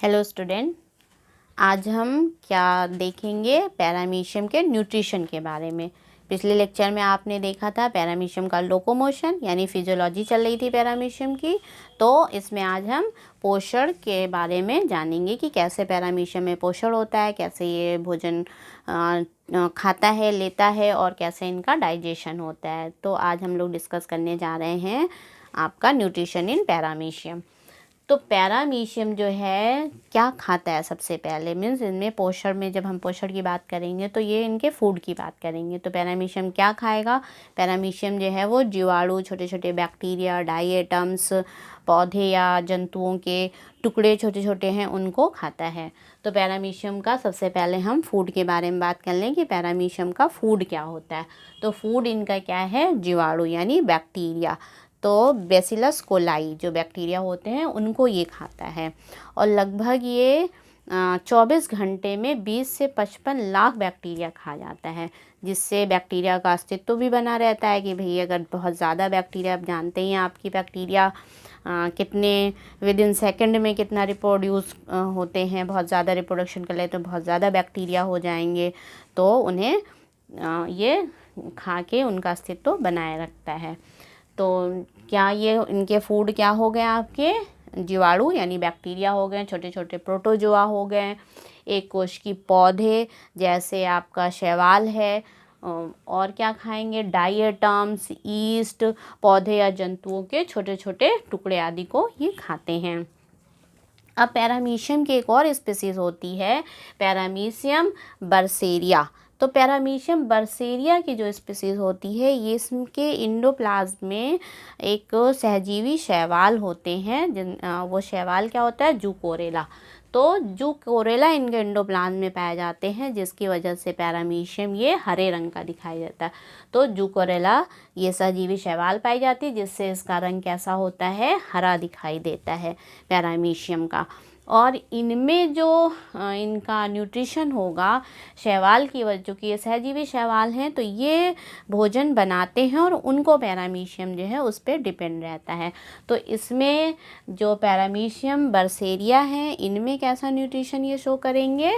Hello student, आज हम क्या देखेंगे पैरामीशियम के न्यूट्रिशन के बारे में। पिछले लेक्चर में आपने देखा था पैरामीशियम का लोकोमोशन यानी फिजियोलॉजी चल रही थी पैरामीशियम की। तो इसमें आज हम पोषण के बारे में जानेंगे कि कैसे पैरामीशियम में पोषण होता है, कैसे ये भोजन खाता है, लेता है और कैसे इनका डाइजेशन होता है। तो आज हम लोग डिस्कस करने जा रहे हैं आपका न्यूट्रिशन इन पैरामीशियम। तो पैरामीशियम जो है क्या खाता है सबसे पहले, मीन्स इनमें पोषण में जब हम पोषण की बात करेंगे तो ये इनके फूड की बात करेंगे। तो पैरामीशियम क्या खाएगा? पैरामीशियम जो है वो जीवाणु, छोटे छोटे बैक्टीरिया, डाई एटम्स, पौधे या जंतुओं के टुकड़े छोटे छोटे हैं उनको खाता है। तो पैरामीशियम का सबसे पहले हम फूड के बारे में बात कर लें कि पैरामीशियम का फूड क्या होता है। तो फूड इनका क्या है? जीवाणु यानी बैक्टीरिया। तो बेसिलस कोलाई जो बैक्टीरिया होते हैं उनको ये खाता है और लगभग ये 24 घंटे में 20 से 55 लाख बैक्टीरिया खा जाता है, जिससे बैक्टीरिया का अस्तित्व भी बना रहता है कि भाई अगर बहुत ज़्यादा बैक्टीरिया, आप जानते ही हैं आपकी बैक्टीरिया कितने विद इन सेकेंड में कितना रिप्रोड्यूस होते हैं। बहुत ज़्यादा रिप्रोडक्शन कर ले तो बहुत ज़्यादा बैक्टीरिया हो जाएंगे, तो उन्हें ये खा के उनका अस्तित्व बनाए रखता है। तो क्या ये इनके फूड क्या हो गए? आपके जीवाणु यानी बैक्टीरिया हो गए, छोटे छोटे प्रोटोजोआ हो गए, एक कोश की पौधे जैसे आपका शैवाल है, और क्या खाएंगे? डायटम्स, ईस्ट, पौधे या जंतुओं के छोटे छोटे टुकड़े आदि को ये खाते हैं। अब पैरामीशियम की एक और स्पीसीज होती है पैरामीशियम बर्सेरिया। तो पैरामीशियम बर्सेरिया की जो स्पीसीज होती है ये इसके इंडोप्लाज्म में एक सहजीवी शैवाल होते हैं वो शैवाल क्या होता है? जूकोरेला। तो जूकोरेला इनके इंडोप्लाज्म में पाए जाते हैं, जिसकी वजह से पैरामीशियम ये हरे रंग का दिखाई देता है। तो जूकोरेला ये सहजीवी शैवाल पाई जाती है, जिससे इसका रंग कैसा होता है? हरा दिखाई देता है पैरामीशियम का। और इनमें जो इनका न्यूट्रिशन होगा शैवाल की वजह, चूँकि ये सहजीवी शैवाल हैं तो ये भोजन बनाते हैं और उनको पैरामीशियम जो है उस पर डिपेंड रहता है। तो इसमें जो पैरामीशियम बर्सेरिया है इनमें कैसा न्यूट्रिशन ये शो करेंगे?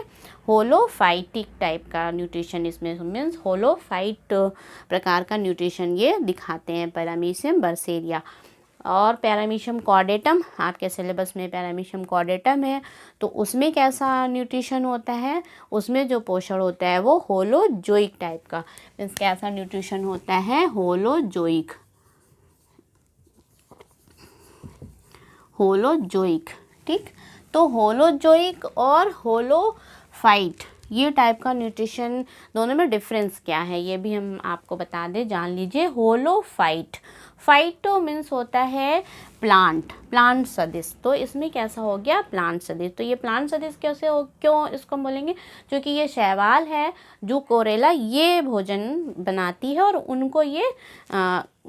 होलोफाइटिक टाइप का न्यूट्रिशन, इसमें मीन्स होलोफाइट प्रकार का न्यूट्रिशन ये दिखाते हैं पैरामीशियम बर्सेरिया। और पैरामीशियम कॉर्डेटम, आपके सिलेबस में पैरामीशियम कॉर्डेटम है, तो उसमें कैसा न्यूट्रिशन होता है? उसमें जो पोषण होता है वो होलोजोइक टाइप का, मीन्स कैसा न्यूट्रिशन होता है? होलोजोइक, होलोजोइक, ठीक। तो होलोजोइक और होलोफाइट ये टाइप का न्यूट्रिशन, दोनों में डिफरेंस क्या है ये भी हम आपको बता दें, जान लीजिए। होलोफाइट, फाइटो मीन्स होता है प्लांट, प्लांट सदिश। तो इसमें कैसा हो गया? प्लांट सदिश। तो ये प्लांट सदिश कैसे हो, क्यों इसको बोलेंगे? क्योंकि ये शैवाल है जूकोरेला, ये भोजन बनाती है और उनको ये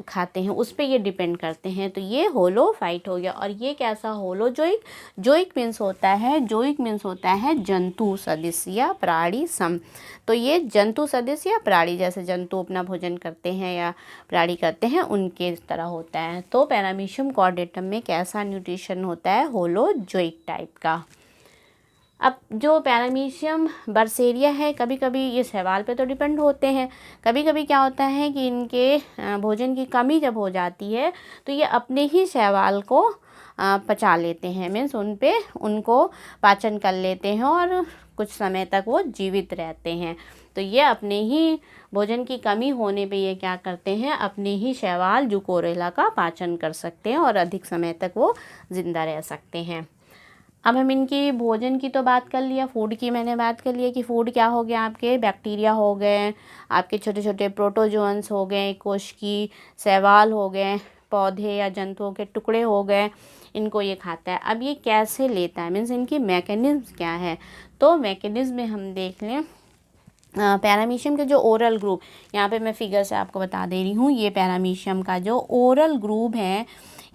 खाते हैं, उस पे ये डिपेंड करते हैं। तो ये होलोफाइट हो गया। और ये कैसा? होलोजोइक। जोइक मीन्स होता है, जोइक मीन्स होता है जंतु सदिश या प्राणी सम। तो ये जंतु सदिश या प्राणी, जैसे जंतु अपना भोजन करते हैं या प्राणी करते हैं उनके तरह होता है। तो पैरामीशियम कॉर्डेटम में कैसा न्यूट्रिशन होता है? होलोजोइक टाइप का। अब जो पैरामीशियम बर्सेरिया है, कभी कभी ये शैवाल पे तो डिपेंड होते हैं, कभी कभी क्या होता है कि इनके भोजन की कमी जब हो जाती है तो ये अपने ही शैवाल को पचा लेते हैं, मीन्स उनको पाचन कर लेते हैं और कुछ समय तक वो जीवित रहते हैं। तो ये अपने ही भोजन की कमी होने पे ये क्या करते हैं? अपने ही शैवाल जूकोरेला का पाचन कर सकते हैं और अधिक समय तक वो जिंदा रह सकते हैं। अब हम इनकी भोजन की तो बात कर लिया, फूड की मैंने बात कर लिया कि फूड क्या हो गया? आपके बैक्टीरिया हो गए, आपके छोटे छोटे प्रोटोजोअन्स हो गए, कोश की शैवाल हो गए, पौधे या जंतुओं के टुकड़े हो गए, इनको ये खाता है। अब ये कैसे लेता है, मीन्स इनकी मैकेनिज्म क्या है? तो मैकेनिज्म में हम देख लें पैरामीशियम के जो ओरल ग्रुप, यहाँ पे मैं फिगर से आपको बता दे रही हूँ, ये पैरामीशियम का जो ओरल ग्रुप है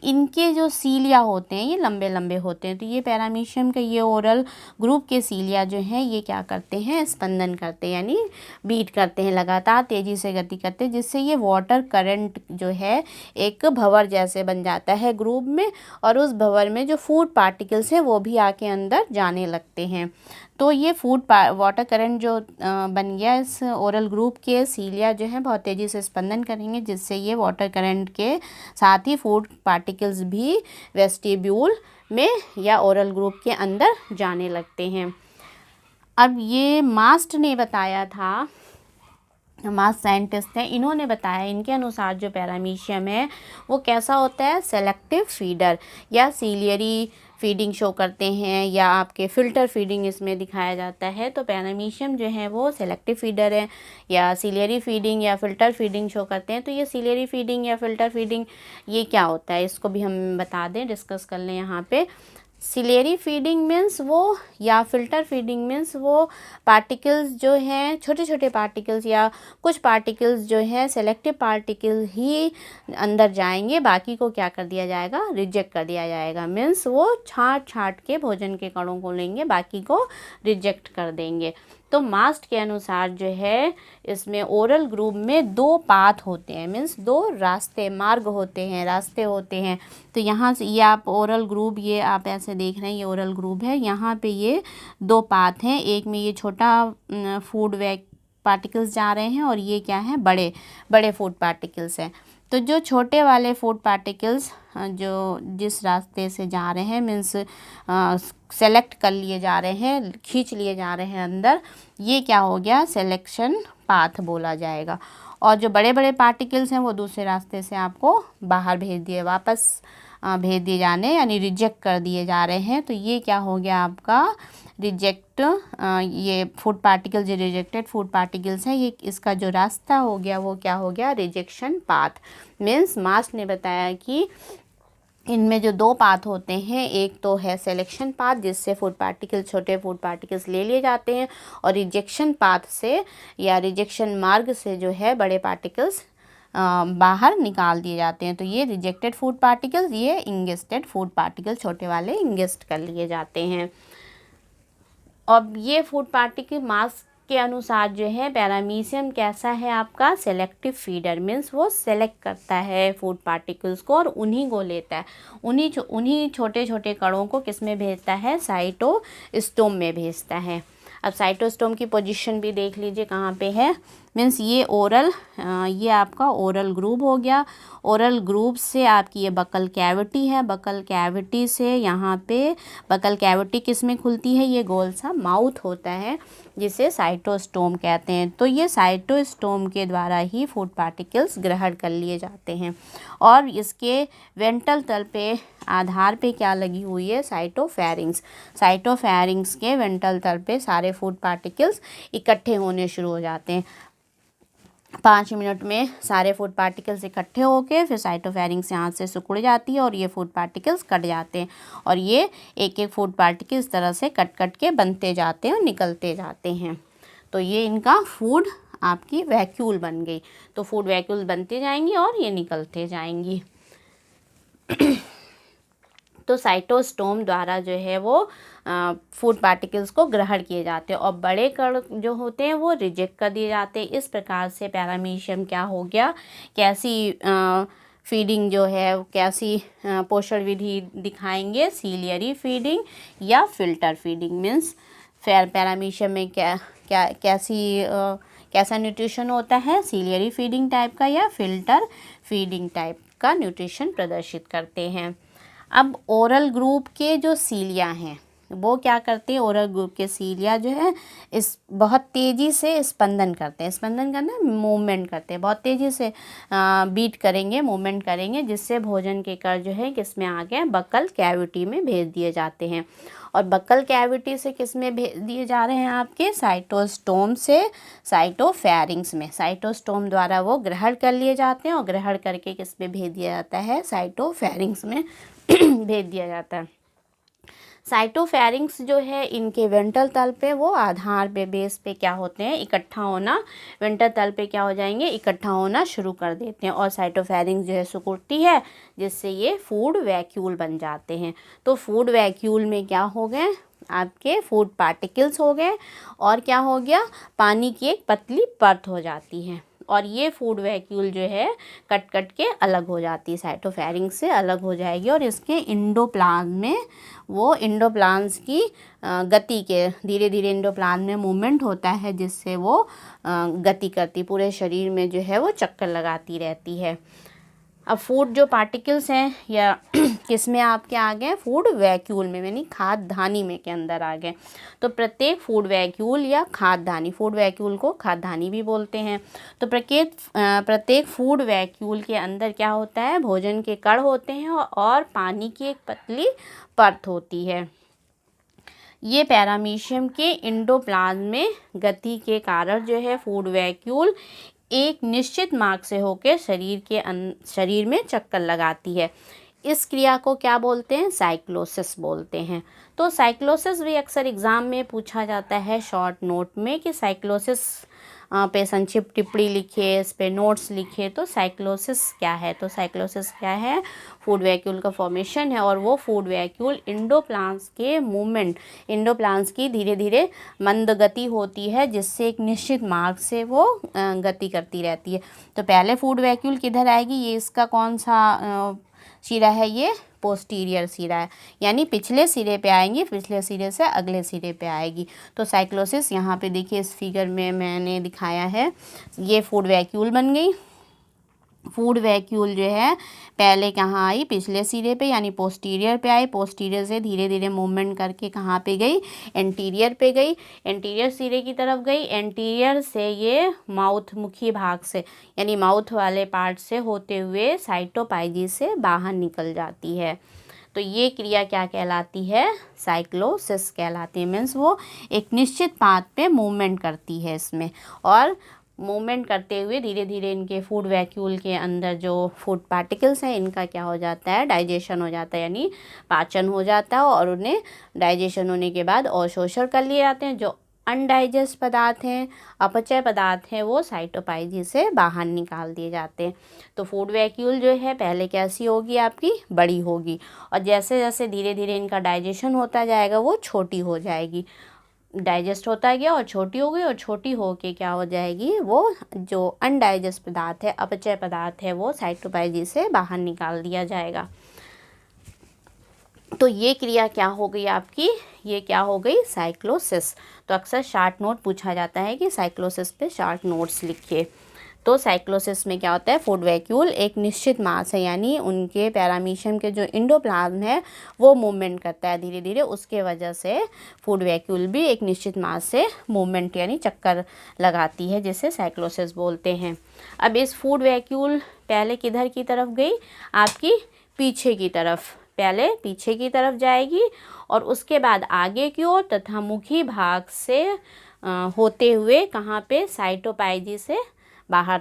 इनके जो सीलिया होते हैं ये लंबे लंबे होते हैं। तो ये पैरामीशियम के ये ओरल ग्रुप के सीलिया जो हैं ये क्या करते हैं, स्पंदन करते हैं, यानी बीट करते हैं, लगातार तेज़ी से गति करते हैं, जिससे ये वाटर करंट जो है एक भंवर जैसे बन जाता है ग्रुप में, और उस भंवर में जो फूड पार्टिकल्स हैं वो भी आके अंदर जाने लगते हैं। तो ये वाटर करंट जो बन गया इस ओरल ग्रुप के सीलिया जो है बहुत तेज़ी से स्पंदन करेंगे, जिससे ये वाटर करंट के साथ ही फूड पार्टिकल्स भी वेस्टिब्यूल में या ओरल ग्रुप के अंदर जाने लगते हैं। अब ये मास्ट ने बताया था, मास्ट साइंटिस्ट हैं, इन्होंने बताया इनके अनुसार जो पैरामीशियम है वो कैसा होता है, सेलेक्टिव फीडर या सीलियरी फीडिंग शो करते हैं, या आपके फ़िल्टर फीडिंग इसमें दिखाया जाता है। तो पैरामीशियम जो है वो सेलेक्टिव फीडर है या सीलियरी फीडिंग या फ़िल्टर फीडिंग शो करते हैं। तो ये सीलियरी फीडिंग या फ़िल्टर फीडिंग ये क्या होता है, इसको भी हम बता दें, डिस्कस कर लें यहाँ पे। सिलेरी फीडिंग मीन्स वो, या फ़िल्टर फीडिंग मीन्स वो पार्टिकल्स जो हैं छोटे छोटे पार्टिकल्स या कुछ पार्टिकल्स जो है सेलेक्टिव पार्टिकल्स ही अंदर जाएंगे, बाकी को क्या कर दिया जाएगा, रिजेक्ट कर दिया जाएगा। मीन्स वो छाँट छाँट के भोजन के कणों को लेंगे, बाकी को रिजेक्ट कर देंगे। तो मास्ट के अनुसार जो है इसमें ओरल ग्रुप में दो पाथ होते हैं, मीन्स दो रास्ते, मार्ग होते हैं, रास्ते होते हैं। तो यहाँ से ये आप ओरल ग्रुप, ये आप ऐसे देख रहे हैं, ये ओरल ग्रुप है, यहाँ पे ये दो पाथ हैं, एक में ये छोटा फूड पार्टिकल्स जा रहे हैं और ये क्या है, बड़े बड़े फूड पार्टिकल्स हैं। तो जो छोटे वाले फूड पार्टिकल्स जो जिस रास्ते से जा रहे हैं, मीन्स सेलेक्ट कर लिए जा रहे हैं, खींच लिए जा रहे हैं अंदर, ये क्या हो गया, सिलेक्शन पाथ बोला जाएगा। और जो बड़े बड़े पार्टिकल्स हैं वो दूसरे रास्ते से आपको बाहर भेज दिए, वापस भेज दिए जाने, यानी रिजेक्ट कर दिए जा रहे हैं। तो ये क्या हो गया आपका, रिजेक्ट, ये फूड पार्टिकल जो रिजेक्टेड फूड पार्टिकल्स हैं, ये इसका जो रास्ता हो गया वो क्या हो गया, रिजेक्शन पाथ। मीन्स मास्ट ने बताया कि इनमें जो दो पाथ होते हैं, एक तो है सिलेक्शन पाथ जिससे फूड पार्टिकल, छोटे फूड पार्टिकल्स ले लिए जाते हैं, और रिजेक्शन पाथ से या रिजेक्शन मार्ग से जो है बड़े पार्टिकल्स बाहर निकाल दिए जाते हैं। तो ये रिजेक्टेड फूड पार्टिकल्स, ये इंगेस्टेड फूड पार्टिकल, छोटे वाले इंगेस्ट कर लिए जाते हैं। अब ये फूड पार्टिकल मास के अनुसार जो है पैरामीशियम कैसा है आपका, सेलेक्टिव फीडर, मीन्स वो सेलेक्ट करता है फूड पार्टिकल्स को और उन्हीं को लेता है, उन्हीं छोटे छोटे कणों को किस में भेजता है, साइटोस्टोम में भेजता है। अब साइटोस्टोम की पोजीशन भी देख लीजिए कहाँ पे है, मीन्स ये ओरल, ये आपका ओरल ग्रुप हो गया। ओरल ग्रुप से आपकी ये बकल कैविटी है, बकल कैविटी से यहाँ पे, बकल कैविटी किस में खुलती है, ये गोल सा माउथ होता है जिसे साइटोस्टोम कहते हैं। तो ये साइटोस्टोम के द्वारा ही फूड पार्टिकल्स ग्रहण कर लिए जाते हैं, और इसके वेंट्रल तल पे आधार पे क्या लगी हुई है, साइटोफेरिंग्स। साइटोफेरिंग्स के वेंट्रल तल पे सारे फूड पार्टिकल्स इकट्ठे होने शुरू हो जाते हैं। 5 मिनट में सारे फूड पार्टिकल्स इकट्ठे होके फिर साइटोफेरिंग्स यहाँ से सिकुड़ जाती है और ये फूड पार्टिकल्स कट जाते हैं, और ये एक एक फूड पार्टिकल इस तरह से कट कट के बनते जाते हैं और निकलते जाते हैं। तो ये इनका फूड आपकी वैक्यूल बन गई। तो फूड वैक्यूल बनते जाएंगी और ये निकलते जाएंगी। तो साइटोस्टोम द्वारा जो है वो फूड पार्टिकल्स को ग्रहण किए जाते हैं, और बड़े कण जो होते हैं वो रिजेक्ट कर दिए जाते हैं। इस प्रकार से पैरामीशियम क्या हो गया, कैसी फीडिंग जो है, कैसी पोषण विधि दिखाएंगे, सीलियरी फीडिंग या फिल्टर फीडिंग। मीन्स पैरामीशियम में कैसा न्यूट्रिशन होता है, सीलियरी फीडिंग टाइप का या फिल्टर फीडिंग टाइप का न्यूट्रिशन प्रदर्शित करते हैं। अब ओरल ग्रुप के जो सीलिया हैं वो क्या करते हैं, ओरल ग्रुप के सीलिया जो है इस बहुत तेज़ी से स्पंदन करते हैं, स्पंदन करना मूवमेंट करते हैं, बहुत तेज़ी से बीट करेंगे, मूवमेंट करेंगे, जिससे भोजन के कण जो है किस में आ गए, बकल कैविटी में भेज दिए जाते हैं। और बकल कैविटी से किस में भेज दिए जा रहे हैं, आपके साइटोस्टोम से साइटोफेरिंग्स में। साइटोस्टोम द्वारा वो ग्रहण कर लिए जाते हैं और ग्रहण करके किस में भेज दिया जाता है, साइटोफेरिंग्स में भेज दिया जाता है। साइटोफेरिंग्स जो है इनके वेंट्रल तल पे वो आधार पे बेस पे क्या होते हैं, इकट्ठा होना, वेंट्रल तल पे क्या हो जाएंगे, इकट्ठा होना शुरू कर देते हैं। और साइटोफेरिंग्स जो है सिकुड़ती है, जिससे ये फूड वैक्यूल बन जाते हैं। तो फूड वैक्यूल में क्या हो गए, आपके फूड पार्टिकल्स हो गए, और क्या हो गया, पानी की एक पतली परत हो जाती है। और ये फूड वैक्यूल जो है कट कट के अलग हो जाती है, साइटोफेरिंग्स से अलग हो जाएगी। और इसके इंडोप्लाज्म में वो इंडोप्लाज्म की गति के धीरे धीरे इंडोप्लाज्म में मूवमेंट होता है, जिससे वो गति करती, पूरे शरीर में जो है वो चक्कर लगाती रहती है। अब फूड जो पार्टिकल्स हैं या किस में आपके आ गए, फूड वैक्यूल में, यानी खाद्यधानी में के अंदर आ गए। तो प्रत्येक फूड वैक्यूल या खाद्यधानी, फूड वैक्यूल को खाद्यधानी भी बोलते हैं। तो प्रत्येक फूड वैक्यूल के अंदर क्या होता है, भोजन के कण होते हैं और पानी की एक पतली परत होती है। ये पैरामीशियम के इंडोप्लाज्म में गति के कारण जो है फूड वैक्यूल एक निश्चित मार्ग से होकर शरीर में चक्कर लगाती है। इस क्रिया को क्या बोलते हैं, साइक्लोसिस बोलते हैं। तो साइक्लोसिस भी अक्सर एग्ज़ाम में पूछा जाता है शॉर्ट नोट में कि साइक्लोसिस पे संक्षिप्त टिप्पणी लिखिए, इस पे नोट्स लिखिए। तो साइक्लोसिस क्या है, तो साइक्लोसिस क्या है, फूड वैक्यूल का फॉर्मेशन है। और वो फूड वैक्यूल इंडोप्लाज्म के मूवमेंट, इंडोप्लाज्म की धीरे धीरे मंद गति होती है, जिससे एक निश्चित मार्ग से वो गति करती रहती है। तो पहले फूड वैक्यूल किधर आएगी, ये इसका कौन सा सिरा है, ये पोस्टीरियर सिरा है, यानी पिछले सिरे पे आएंगी, पिछले सिरे से अगले सिरे पे आएगी। तो साइक्लोसिस यहाँ पे देखिए इस फिगर में मैंने दिखाया है, ये फूड वैक्यूल बन गई। फूड वैक्यूल जो है पहले कहाँ आई, पिछले सिरे पे यानी पोस्टीरियर पे आई, पोस्टीरियर से धीरे धीरे मूवमेंट करके कहाँ पे गई, एंटीरियर पे गई, एंटीरियर सिरे की तरफ गई। एंटीरियर से ये माउथ, मुखी भाग से यानी माउथ वाले पार्ट से होते हुए साइटोपाइजी से बाहर निकल जाती है। तो ये क्रिया क्या कहलाती है, साइक्लोसिस कहलाती है। मीन्स वो एक निश्चित पाथ पे मूवमेंट करती है इसमें, और मूवमेंट करते हुए धीरे धीरे इनके फूड वैक्यूल के अंदर जो फूड पार्टिकल्स हैं इनका क्या हो जाता है, डाइजेशन हो जाता है, यानी पाचन हो जाता है। और उन्हें डाइजेशन होने के बाद अवशोषण कर लिए जाते हैं। जो अनडाइजेस्ट पदार्थ हैं, अपचय पदार्थ हैं, वो साइटोपाइजी से बाहर निकाल दिए जाते हैं। तो फूड वैक्यूल जो है पहले कैसी होगी, आपकी बड़ी होगी, और जैसे जैसे धीरे धीरे इनका डाइजेशन होता जाएगा वो छोटी हो जाएगी। डाइजेस्ट होता गया और छोटी हो गई, और छोटी हो के क्या हो जाएगी, वो जो अनडाइजेस्ट पदार्थ है, अपचय पदार्थ है, वो साइटोपाइजी से बाहर निकाल दिया जाएगा। तो ये क्रिया क्या हो गई आपकी, ये क्या हो गई, साइक्लोसिस। तो अक्सर शार्ट नोट पूछा जाता है कि साइक्लोसिस पे शार्ट नोट्स लिखिए। तो साइक्लोसिस में क्या होता है, फूड वैक्यूल एक निश्चित मास है, यानी उनके पैरामीशियम के जो इंडोप्लाज्म है वो मूवमेंट करता है धीरे धीरे, उसके वजह से फूड वैक्यूल भी एक निश्चित मास से मूवमेंट यानी चक्कर लगाती है, जिसे साइक्लोसिस बोलते हैं। अब इस फूड वैक्यूल पहले किधर की तरफ गई, आपकी पीछे की तरफ, पहले पीछे की तरफ जाएगी और उसके बाद आगे की ओर तथा मुखी भाग से होते हुए कहाँ पे, साइटोपाइजी से बाहर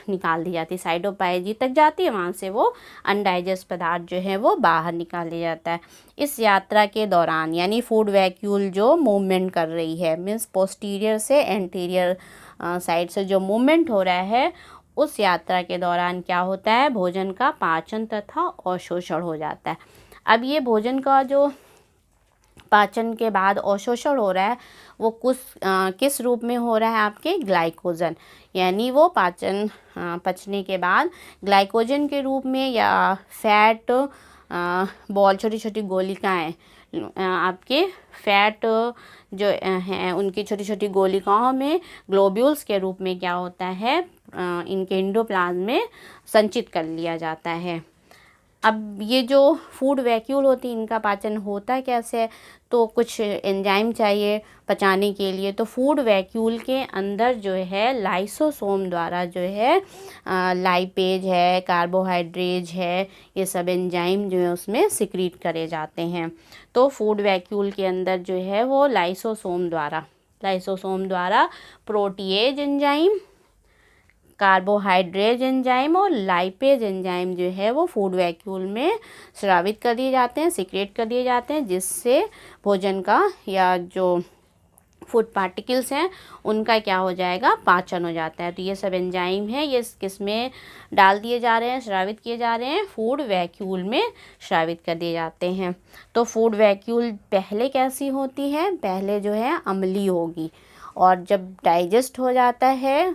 निकाल दी जाती है, साइटोपाइजी तक जाती है, वहाँ से वो अनडाइजेस्ट पदार्थ जो है वो बाहर निकाल दिया जाता है। इस यात्रा के दौरान यानी फूड वैक्यूल जो मूवमेंट कर रही है, मीन्स पोस्टीरियर से एंटीरियर साइड से जो मूवमेंट हो रहा है, उस यात्रा के दौरान क्या होता है, भोजन का पाचन तथा अवशोषण हो जाता है। अब ये भोजन का जो पाचन के बाद अवशोषण हो रहा है वो किस रूप में हो रहा है, आपके ग्लाइकोजन, यानी वो पाचन पचने के बाद ग्लाइकोजन के रूप में या फैट बॉल, छोटी छोटी गोलिकाएं, आपके फैट जो हैं उनकी छोटी छोटी गोलिकाओं में ग्लोब्यूल्स के रूप में क्या होता है, इनके इंडोप्लाज्म में संचित कर लिया जाता है। अब ये जो फूड वैक्यूल होती है इनका पाचन होता कैसे है, तो कुछ एंजाइम चाहिए पचाने के लिए। तो फूड वैक्यूल के अंदर जो है लाइसोसोम द्वारा जो है लाइपेज है, कार्बोहाइड्रेज है, ये सब एंजाइम जो है उसमें सिक्रीट करे जाते हैं। तो फूड वैक्यूल के अंदर जो है वो लाइसोसोम द्वारा प्रोटीएज एंजाइम, कार्बोहाइड्रेज एंजाइम और लाइपेज एंजाइम जो है वो फूड वैक्यूल में स्रावित कर दिए जाते हैं, सिक्रेट कर दिए जाते हैं, जिससे भोजन का या जो फूड पार्टिकल्स हैं उनका क्या हो जाएगा, पाचन हो जाता है। तो ये सब एंजाइम है, ये किस में डाल दिए जा रहे हैं, स्रावित किए जा रहे हैं, फूड वैक्यूल में स्रावित कर दिए जाते हैं। तो फूड वैक्यूल पहले कैसी होती है, पहले जो है अम्लीय होगी, और जब डाइजेस्ट हो जाता है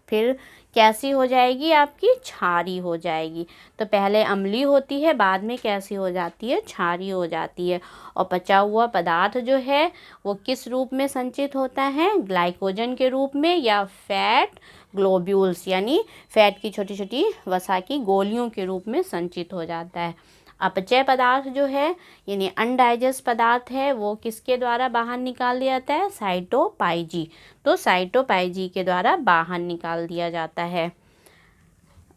फिर कैसी हो जाएगी, आपकी क्षारीय हो जाएगी। तो पहले अम्लीय होती है, बाद में कैसी हो जाती है, क्षारीय हो जाती है। और पचा हुआ पदार्थ जो है वो किस रूप में संचित होता है, ग्लाइकोजन के रूप में या फैट ग्लोब्यूल्स यानी फैट की छोटी छोटी वसा की गोलियों के रूप में संचित हो जाता है। अपचय पदार्थ जो है यानी अनडाइजेस्ट पदार्थ है वो किसके द्वारा बाहर निकाल दिया जाता है, साइटोपाइजी। तो साइटोपाइजी के द्वारा बाहर निकाल दिया जाता है।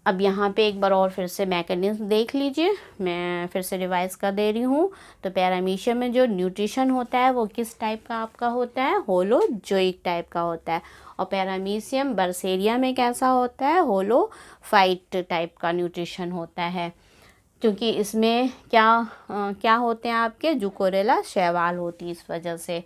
अब यहाँ पे एक बार और फिर से मैकेनिज्म देख लीजिए, मैं फिर से रिवाइज कर दे रही हूँ। तो पैरामीशियम में जो न्यूट्रिशन होता है वो किस टाइप का आपका होता है, होलोजोइक टाइप का होता है। और पैरामीशियम बर्सेरिया में कैसा होता है, होलोफाइट टाइप का न्यूट्रिशन होता है, क्योंकि इसमें क्या होते हैं आपके, जुकोरेला शैवाल होती है। इस वजह से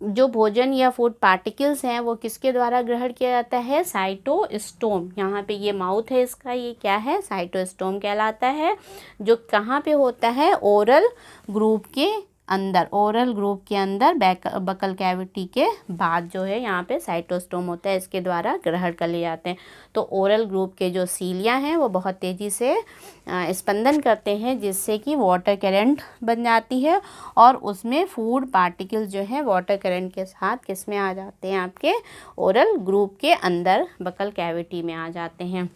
जो भोजन या फूड पार्टिकल्स हैं वो किसके द्वारा ग्रहण किया जाता है, साइटोस्टोम। यहाँ पे ये माउथ है इसका, ये क्या है, साइटोस्टोम कहलाता है, जो कहाँ पे होता है, ओरल ग्रुप के अंदर, ओरल ग्रुप के अंदर बकल कैविटी के बाद जो है यहाँ पे साइटोस्टोम होता है, इसके द्वारा ग्रहण कर लिए जाते हैं। तो ओरल ग्रुप के जो सीलिया हैं वो बहुत तेज़ी से स्पंदन करते हैं, जिससे कि वाटर करंट बन जाती है, और उसमें फूड पार्टिकल्स जो है वाटर करंट के साथ किस में आ जाते हैं, आपके ओरल ग्रुप के अंदर बकल कैविटी में आ जाते हैं।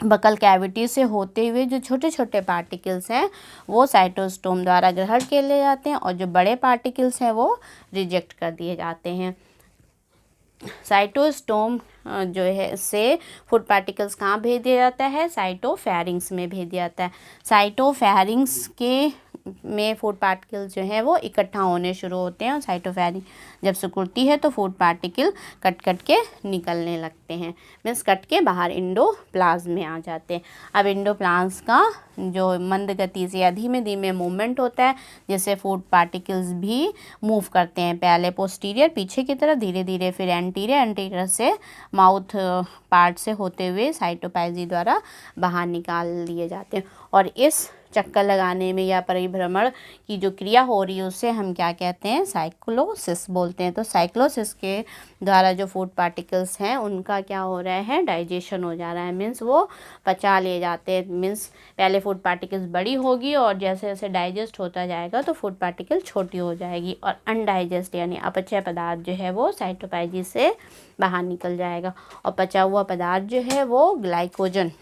बकल कैविटी से होते हुए जो छोटे छोटे पार्टिकल्स हैं वो साइटोस्टोम द्वारा ग्रहण कर लिए जाते हैं, और जो बड़े पार्टिकल्स हैं वो रिजेक्ट कर दिए जाते हैं। साइटोस्टोम जो है से फूड पार्टिकल्स कहाँ भेज दिया जाता है, साइटोफेरिंग्स में भेज दिया जाता है। साइटोफेरिंग्स के में फूड पार्टिकल्स जो है वो इकट्ठा होने शुरू होते हैं, और साइटोफेरिंग जब सिकुड़ती है तो फूड पार्टिकल कट कट के निकलने लगते हैं, मीन्स कट के बाहर एंडोप्लाज्म में आ जाते हैं। अब एंडोप्लाज्म का जो मंद गति से या धीमे धीमे मूवमेंट होता है, जिससे फूड पार्टिकल्स भी मूव करते हैं, पहले पोस्टीरियर पीछे की तरफ, धीरे धीरे फिर एंटीरियर से माउथ पार्ट से होते हुए साइटोपाइजी द्वारा बाहर निकाल लिए जाते हैं। और इस चक्कर लगाने में या परिभ्रमण की जो क्रिया हो रही है उसे हम क्या कहते हैं, साइक्लोसिस बोलते हैं। तो साइक्लोसिस के द्वारा जो फूड पार्टिकल्स हैं उनका क्या हो रहा है, डाइजेशन हो जा रहा है, मीन्स वो पचा लिए जाते हैं। मीन्स पहले फूड पार्टिकल्स बड़ी होगी और जैसे जैसे डाइजेस्ट होता जाएगा तो फूड पार्टिकल छोटी हो जाएगी, और अनडाइजेस्ट यानी अपचय पदार्थ जो है वो साइटोपाइजी से बाहर निकल जाएगा, और पचा हुआ पदार्थ जो है वो ग्लाइकोजन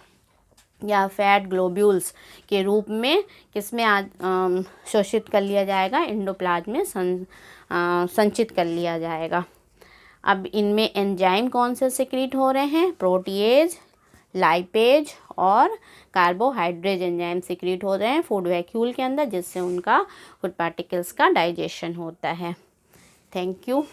या फैट ग्लोब्यूल्स के रूप में किसमें शोषित कर लिया जाएगा, एंडोप्लाज्म में संचित कर लिया जाएगा। अब इनमें एंजाइम कौन से सिक्रीट हो रहे हैं, प्रोटीएज, लाइपेज और कार्बोहाइड्रेज एंजाइम सिक्रीट हो रहे हैं फूड वैक्यूल के अंदर, जिससे उनका फूड पार्टिकल्स का डाइजेशन होता है। Thank you.